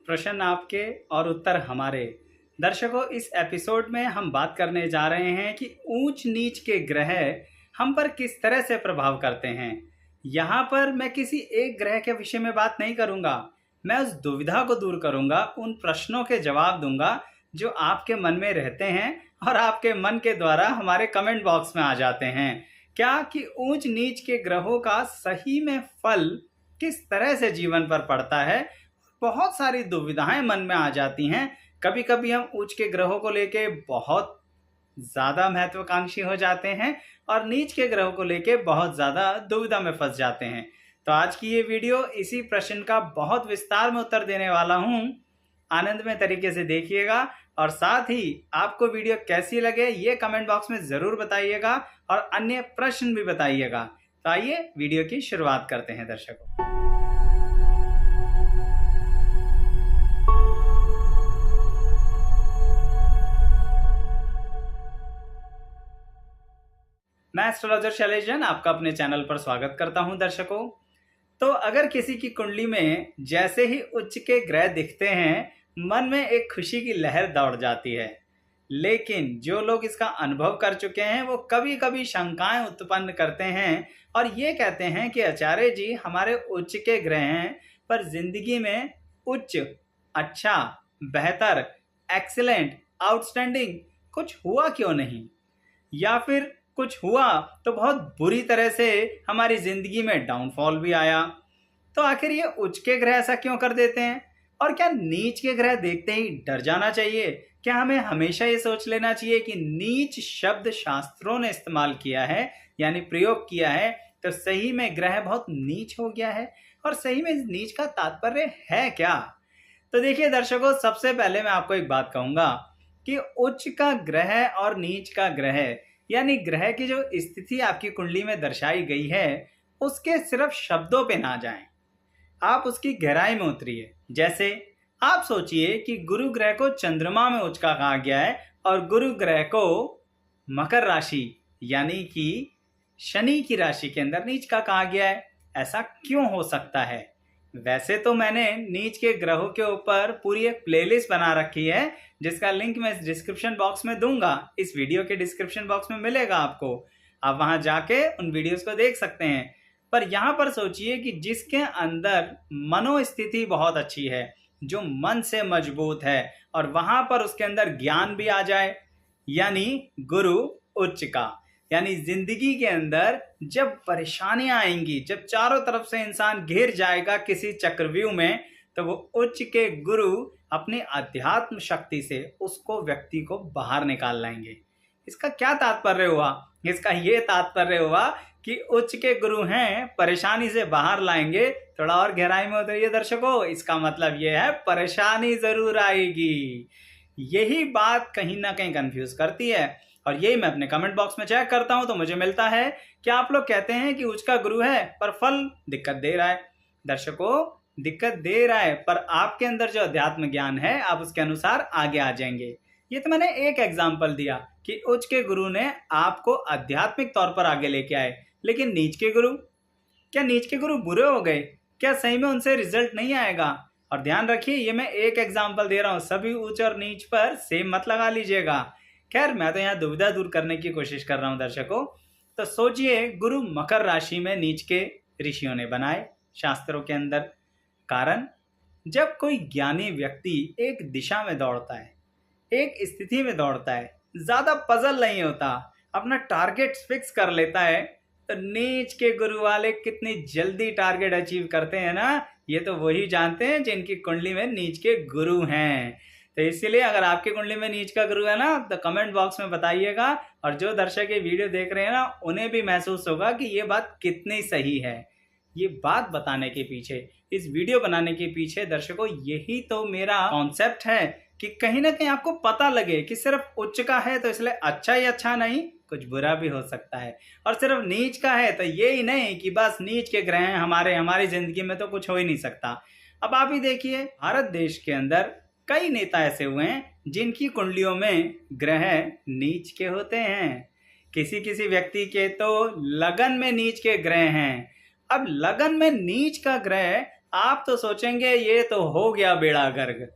प्रश्न आपके और उत्तर हमारे। दर्शकों, इस एपिसोड में हम बात करने जा रहे हैं कि ऊंच नीच के ग्रह हम पर किस तरह से प्रभाव करते हैं। यहाँ पर मैं किसी एक ग्रह के विषय में बात नहीं करूँगा, मैं उस दुविधा को दूर करूँगा, उन प्रश्नों के जवाब दूंगा जो आपके मन में रहते हैं और आपके मन के द्वारा हमारे कमेंट बॉक्स में आ जाते हैं। क्या कि ऊंच नीच के ग्रहों का सही में फल किस तरह से जीवन पर पड़ता है। बहुत सारी दुविधाएं मन में आ जाती हैं। कभी कभी हम उच्च के ग्रहों को लेके बहुत ज़्यादा महत्वाकांक्षी हो जाते हैं और नीच के ग्रहों को लेके बहुत ज़्यादा दुविधा में फंस जाते हैं। तो आज की ये वीडियो इसी प्रश्न का बहुत विस्तार में उत्तर देने वाला हूँ। आनंदमय तरीके से देखिएगा और साथ ही आपको वीडियो कैसी लगे ये कमेंट बॉक्स में ज़रूर बताइएगा और अन्य प्रश्न भी बताइएगा। तो आइए वीडियो की शुरुआत करते हैं दर्शकों। मैं एस्ट्रोलॉजर शैलेश जैन आपका अपने चैनल पर स्वागत करता हूं। दर्शकों, तो अगर किसी की कुंडली में जैसे ही उच्च के ग्रह दिखते हैं, मन में एक खुशी की लहर दौड़ जाती है। लेकिन जो लोग इसका अनुभव कर चुके हैं वो कभी कभी शंकाएं उत्पन्न करते हैं और ये कहते हैं कि आचार्य जी, हमारे उच्च के ग्रह हैं पर जिंदगी में उच्च, अच्छा, बेहतर, एक्सीलेंट, आउटस्टैंडिंग कुछ हुआ क्यों नहीं, या फिर कुछ हुआ तो बहुत बुरी तरह से हमारी जिंदगी में डाउनफॉल भी आया। तो आखिर ये उच्च के ग्रह ऐसा क्यों कर देते हैं? और क्या नीच के ग्रह देखते ही डर जाना चाहिए? क्या हमें हमेशा ये सोच लेना चाहिए कि नीच शब्द शास्त्रों ने इस्तेमाल किया है, यानी प्रयोग किया है, तो सही में ग्रह बहुत नीच हो गया है? और सही में इस नीच का तात्पर्य है क्या? तो देखिए दर्शकों, सबसे पहले मैं आपको एक बात कहूंगा कि उच्च का ग्रह और नीच का ग्रह, यानी ग्रह की जो स्थिति आपकी कुंडली में दर्शाई गई है, उसके सिर्फ शब्दों पे ना जाएं, आप उसकी गहराई में उतरिए। जैसे आप सोचिए कि गुरु ग्रह को चंद्रमा में उच्च का कहा गया है और गुरु ग्रह को मकर राशि यानी कि शनि की राशि के अंदर नीच का कहा गया है। ऐसा क्यों हो सकता है? वैसे तो मैंने नीच के ग्रहों के ऊपर पूरी एक प्लेलिस्ट बना रखी है जिसका लिंक मैं डिस्क्रिप्शन बॉक्स में दूंगा। इस वीडियो के डिस्क्रिप्शन बॉक्स में मिलेगा आपको, आप वहां जाके उन वीडियोस को देख सकते हैं। पर यहाँ पर सोचिए कि जिसके अंदर मनोस्थिति बहुत अच्छी है, जो मन से मजबूत है और वहां पर उसके अंदर ज्ञान भी आ जाए, यानी गुरु उच्च का, यानी जिंदगी के अंदर जब परेशानियां आएंगी, जब चारों तरफ से इंसान घिर जाएगा किसी चक्रव्यूह में, तो वो उच्च के गुरु अपनी अध्यात्म शक्ति से उसको, व्यक्ति को बाहर निकाल लाएंगे। इसका क्या तात्पर्य हुआ? इसका ये तात्पर्य हुआ कि उच्च के गुरु हैं, परेशानी से बाहर लाएंगे। थोड़ा और गहराई में उतरिए दर्शकों, इसका मतलब ये है परेशानी जरूर आएगी। यही बात कहीं ना कहीं कंफ्यूज करती है और यही मैं अपने कमेंट बॉक्स में चेक करता हूं तो मुझे मिलता है कि आप लोग कहते हैं कि उच्च का गुरु है पर फल दिक्कत दे रहा है। दर्शकों, दिक्कत दे रहा है पर आपके अंदर जो अध्यात्म ज्ञान है, आप उसके अनुसार आगे आ जाएंगे। ये तो मैंने एक एग्जाम्पल दिया कि उच्च के गुरु ने आपको आध्यात्मिक तौर पर आगे लेके आए, लेकिन नीच के गुरु, क्या नीच के गुरु बुरे हो गए? क्या सही में उनसे रिजल्ट नहीं आएगा? और ध्यान रखिए, ये मैं एक एग्जाम्पल दे रहा हूँ, सभी उच्च और नीच पर सेम मत लगा लीजिएगा। खैर, मैं तो यहाँ दुविधा दूर करने की कोशिश कर रहा हूँ दर्शकों। तो सोचिए, गुरु मकर राशि में नीच के ऋषियों ने बनाए शास्त्रों के अंदर। कारण, जब कोई ज्ञानी व्यक्ति एक दिशा में दौड़ता है, एक स्थिति में दौड़ता है, ज्यादा पजल नहीं होता, अपना टारगेट फिक्स कर लेता है, तो नीच के गुरु वाले कितनी जल्दी टारगेट अचीव करते हैं ना, ये तो वही जानते हैं जिनकी कुंडली में नीच के गुरु हैं। तो इसीलिए अगर आपकी कुंडली में नीच का गुरु है ना, तो कमेंट बॉक्स में बताइएगा और जो दर्शक ये वीडियो देख रहे हैं ना, उन्हें भी महसूस होगा कि ये बात कितनी सही है। ये बात बताने के पीछे, इस वीडियो बनाने के पीछे दर्शकों, यही तो मेरा कॉन्सेप्ट है कि कहीं ना कहीं आपको पता लगे कि सिर्फ उच्च का है तो इसलिए अच्छा ही अच्छा नहीं, कुछ बुरा भी हो सकता है। और सिर्फ नीच का है तो ये ही नहीं कि बस नीच के ग्रह हैं हमारी जिंदगी में तो कुछ हो ही नहीं सकता। अब आप ही देखिए, भारत देश के अंदर कई नेता ऐसे हुए हैं जिनकी कुंडलियों में ग्रह नीच के होते हैं। किसी किसी व्यक्ति के तो लगन में नीच के ग्रह हैं। अब लगन में नीच का ग्रह आप तो सोचेंगे ये तो हो गया बेड़ा गर्क,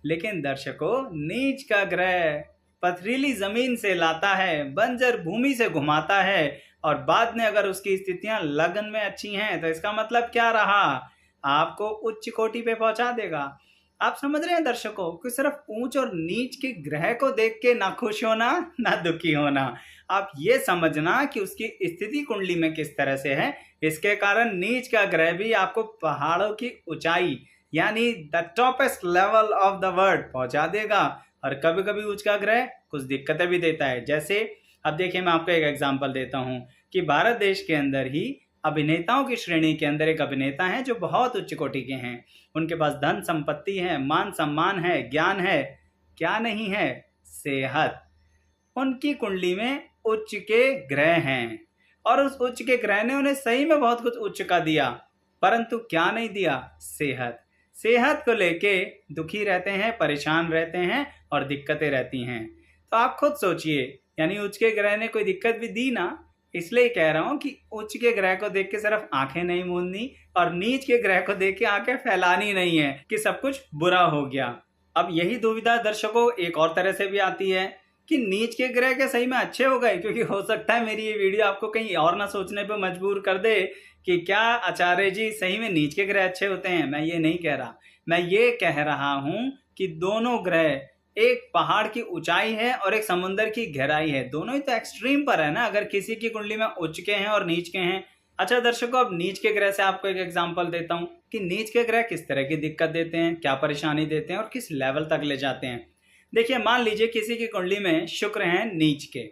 लेकिन दर्शकों नीच का ग्रह पथरीली जमीन से लाता है, बंजर भूमि से घुमाता है और बाद में अगर उसकी स्थितियां लगन में अच्छी हैं तो इसका मतलब क्या रहा, आपको उच्च कोटि पे पहुंचा देगा। आप समझ रहे हैं दर्शकों कि सिर्फ ऊंच और नीच के ग्रह को देख के ना खुश होना ना दुखी होना, आप ये समझना कि उसकी स्थिति कुंडली में किस तरह से है। इसके कारण नीच का ग्रह भी आपको पहाड़ों की ऊंचाई यानी the toppest level of the world पहुंचा देगा। और कभी कभी उच्च का ग्रह कुछ दिक्कतें भी देता है। जैसे अब देखिए मैं आपको एक एग्जांपल देता हूं कि भारत देश के अंदर ही अभिनेताओं की श्रेणी के अंदर एक अभिनेता हैं जो बहुत उच्च कोटि के हैं। उनके पास धन संपत्ति है, मान सम्मान है, ज्ञान है, क्या नहीं है, सेहत। उनकी कुंडली में उच्च के ग्रह हैं और उस उच्च के ग्रह ने उन्हें सही में बहुत कुछ उच्च का दिया, परंतु क्या नहीं दिया, सेहत। सेहत को लेके दुखी रहते हैं, परेशान रहते हैं और दिक्कतें रहती हैं। तो आप खुद सोचिए, यानी उच्च के ग्रह ने कोई दिक्कत भी दी ना। इसलिए कह रहा हूं कि उच्च के ग्रह को देख के सिर्फ आंखें नहीं मूंदनी और नीच के ग्रह को देख के आंखें फैलानी नहीं है कि सब कुछ बुरा हो गया। अब यही दुविधा दर्शकों एक और तरह से भी आती है कि नीच के ग्रह के सही में अच्छे हो गए, क्योंकि हो सकता है मेरी ये वीडियो आपको कहीं और ना सोचने पे मजबूर कर दे कि क्या आचार्य जी सही में नीच के ग्रह अच्छे होते हैं। मैं ये नहीं कह रहा, मैं ये कह रहा हूं कि दोनों ग्रह, एक पहाड़ की ऊंचाई है और एक समुद्र की गहराई है, दोनों ही तो एक्सट्रीम पर है ना। अगर किसी की कुंडली में उच्च के हैं और नीच के हैं। अच्छा दर्शकों, अब नीच के ग्रह से आपको एक एग्जांपल देता हूं कि नीच के ग्रह किस तरह की दिक्कत देते हैं, क्या परेशानी देते हैं और किस लेवल तक ले जाते हैं। देखिए मान लीजिए किसी की कुंडली में शुक्र हैं नीच के,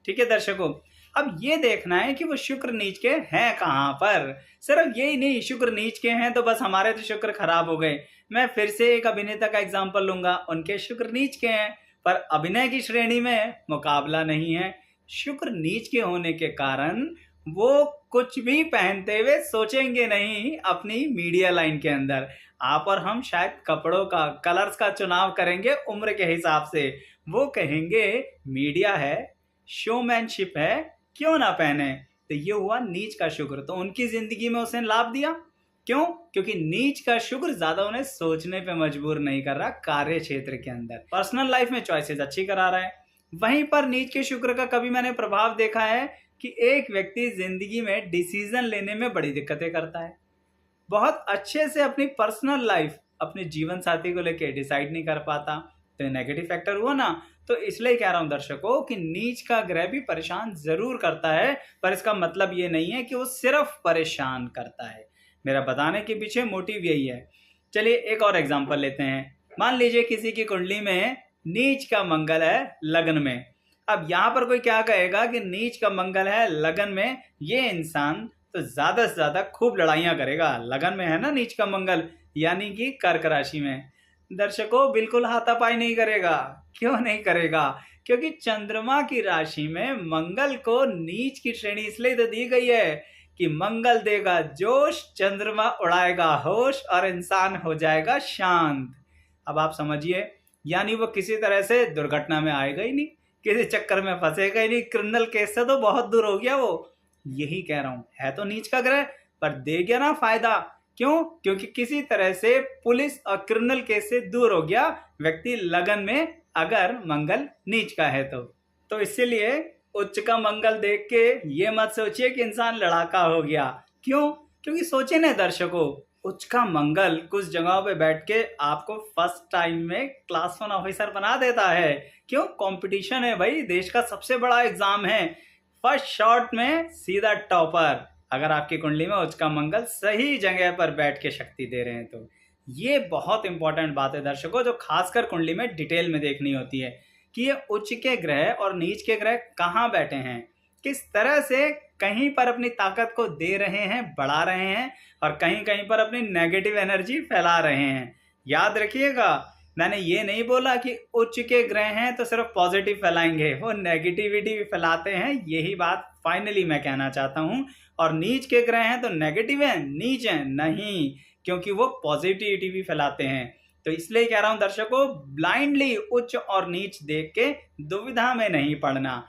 ठीक है दर्शकों। अब ये देखना है कि वो शुक्र नीच के हैं कहाँ पर। सिर्फ यही नहीं, शुक्र नीच के हैं तो बस हमारे तो शुक्र खराब हो गए। मैं फिर से एक अभिनेता का एग्जांपल लूंगा, उनके शुक्र नीच के हैं पर अभिनय की श्रेणी में मुकाबला नहीं है। शुक्र नीच के होने के कारण वो कुछ भी पहनते हुए सोचेंगे नहीं अपनी मीडिया लाइन के अंदर। आप और हम शायद कपड़ों का, कलर्स का चुनाव करेंगे उम्र के हिसाब से। वो कहेंगे मीडिया है, शोमैनशिप है, क्यों ना पहने। तो ये हुआ नीच का शुक्र, तो उनकी जिंदगी में उसने लाभ दिया। क्यों? क्योंकि नीच का शुक्र ज्यादा उन्हें सोचने पे मजबूर नहीं कर रहा, कार्य क्षेत्र के अंदर पर्सनल लाइफ में चॉइसेस अच्छी करा रहा है। वहीं पर नीच के शुक्र का कभी मैंने प्रभाव देखा है कि एक व्यक्ति जिंदगी में डिसीजन लेने में बड़ी दिक्कतें करता है, बहुत अच्छे से अपनी पर्सनल लाइफ, अपने जीवन साथी को लेके डिसाइड नहीं कर पाता। तो नेगेटिव फैक्टर हुआ ना। तो इसलिए कह रहा हूं दर्शकों कि नीच का ग्रह भी परेशान जरूर करता है, पर इसका मतलब ये नहीं है कि वो सिर्फ परेशान करता है। मेरा बताने के पीछे मोटिव यही है। चलिए एक और एग्जांपल लेते हैं। मान लीजिए किसी की कुंडली में नीच का मंगल है लगन में। अब यहाँ पर कोई क्या कहेगा कि नीच का मंगल है लगन में, ये इंसान तो ज्यादा से ज्यादा खूब लड़ाइयां करेगा। लगन में है ना नीच का मंगल, यानी कि कर्क राशि में। दर्शकों बिल्कुल हाथापाई नहीं करेगा। क्यों नहीं करेगा? क्योंकि चंद्रमा की राशि में मंगल को नीच की श्रेणी इसलिए तो दी गई है कि मंगल देगा जोश, चंद्रमा उड़ाएगा होश और इंसान हो जाएगा शांत। अब आप समझिए, यानी वो किसी तरह से दुर्घटना में आएगा ही नहीं, किसी चक्कर में फंसेगा ही नहीं, क्रिमिनल केस से तो बहुत दूर हो गया वो। यही कह रहा हूं, है तो नीच का ग्रह पर दे गया ना फायदा। क्यों? क्योंकि किसी तरह से पुलिस और क्रिमिनल केस से दूर हो गया व्यक्ति लगन में, अगर मंगल नीच का है तो इसीलिए उच्च का मंगल देख के ये मत सोचिए कि इंसान लड़ाका हो गया। क्यों? क्योंकि सोचे ना दर्शकों, उच्च का मंगल कुछ जगहों पे बैठ के आपको फर्स्ट टाइम में क्लास 1 ऑफिसर बना देता है। क्यों? कंपटीशन है भाई, देश का सबसे बड़ा एग्जाम है। फर्स्ट शॉट में सीधा टॉपर, अगर आपकी कुंडली में उच्च का मंगल सही जगह पर बैठ के शक्ति दे रहे हैं तो। ये बहुत इंपॉर्टेंट बात है दर्शकों, जो खासकर कुंडली में डिटेल में देखनी होती है कि ये उच्च के ग्रह और नीच के ग्रह कहाँ बैठे हैं, किस तरह से कहीं पर अपनी ताकत को दे रहे हैं, बढ़ा रहे हैं, और कहीं कहीं पर अपनी नेगेटिव एनर्जी फैला रहे हैं। याद रखिएगा, मैंने ये नहीं बोला कि उच्च के ग्रह हैं तो सिर्फ पॉजिटिव फैलाएंगे, वो नेगेटिविटी भी फैलाते हैं, यही बात फाइनली मैं कहना चाहता हूं। और नीच के ग्रह हैं तो नेगेटिव है, नीच है नहीं, क्योंकि वो पॉजिटिविटी भी फैलाते हैं। तो इसलिए कह रहा हूं दर्शकों, ब्लाइंडली उच्च और नीच देख के दुविधा में नहीं पड़ना।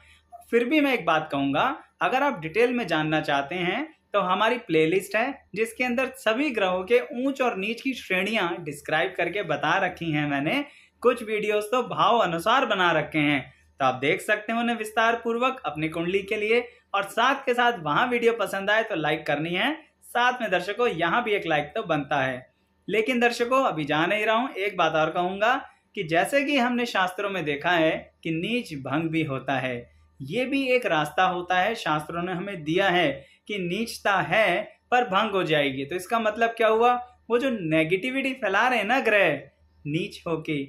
फिर भी मैं एक बात कहूंगा, अगर आप डिटेल में जानना चाहते हैं तो हमारी प्लेलिस्ट है जिसके अंदर सभी ग्रहों के ऊंच और नीच की श्रेणियां डिस्क्राइब करके बता रखी हैं मैंने। कुछ वीडियोस तो भाव अनुसार बना रखे हैं, तो आप देख सकते हैं उन्हें विस्तार पूर्वक अपनी कुंडली के लिए। और साथ के साथ वहां वीडियो पसंद आए तो लाइक करनी है, साथ में दर्शकों यहाँ भी एक लाइक तो बनता है। लेकिन दर्शकों अभी जा नहीं रहा हूँ, एक बात और कहूंगा कि जैसे कि हमने शास्त्रों में देखा है कि नीच भंग भी होता है, ये भी एक रास्ता होता है, शास्त्रों ने हमें दिया है कि नीचता है पर भंग हो जाएगी। तो इसका मतलब क्या हुआ, वो जो नेगेटिविटी फैला रहे हैं ना ग्रह नीच होके,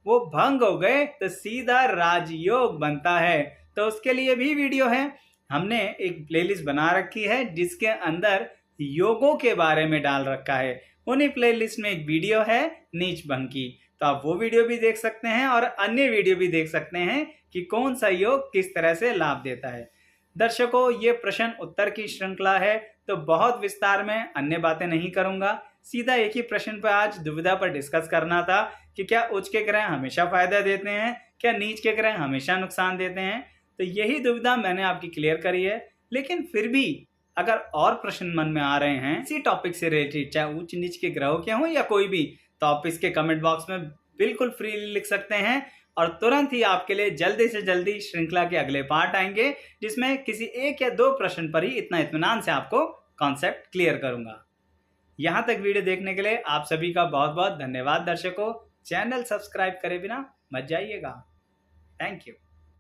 वो भंग हो गए तो सीधा राजयोग बनता है। तो उसके लिए भी वीडियो है, हमने एक प्लेलिस्ट बना रखी है जिसके अंदर योगों के बारे में डाल रखा है। उन्हीं प्लेलिस्ट में एक वीडियो है नीच भंग की, तो आप वो वीडियो भी देख सकते हैं और अन्य वीडियो भी देख सकते हैं कि कौन सा योग किस तरह से लाभ देता है। दर्शकों ये प्रश्न उत्तर की श्रृंखला है, तो बहुत विस्तार में अन्य बातें नहीं करूंगा, सीधा एक ही प्रश्न पर आज दुविधा पर डिस्कस करना था कि क्या उच्च के ग्रह हमेशा फायदा देते हैं, क्या नीच के ग्रह हमेशा नुकसान देते हैं। तो यही दुविधा मैंने आपकी क्लियर करी है। लेकिन फिर भी अगर और प्रश्न मन में आ रहे हैं इसी टॉपिक से रिलेटेड, चाहे उच्च नीच के ग्रहों के हों या कोई भी, तो आप इसके कमेंट बॉक्स में बिल्कुल फ्रीली लिख सकते हैं और तुरंत ही आपके लिए जल्दी से जल्दी श्रृंखला के अगले पार्ट आएंगे जिसमें किसी एक या दो प्रश्न पर ही इतना इत्मीनान से आपको कॉन्सेप्ट क्लियर करूंगा। यहां तक वीडियो देखने के लिए आप सभी का बहुत बहुत धन्यवाद। दर्शकों चैनल सब्सक्राइब करे बिना मत जाइएगा। Thank you.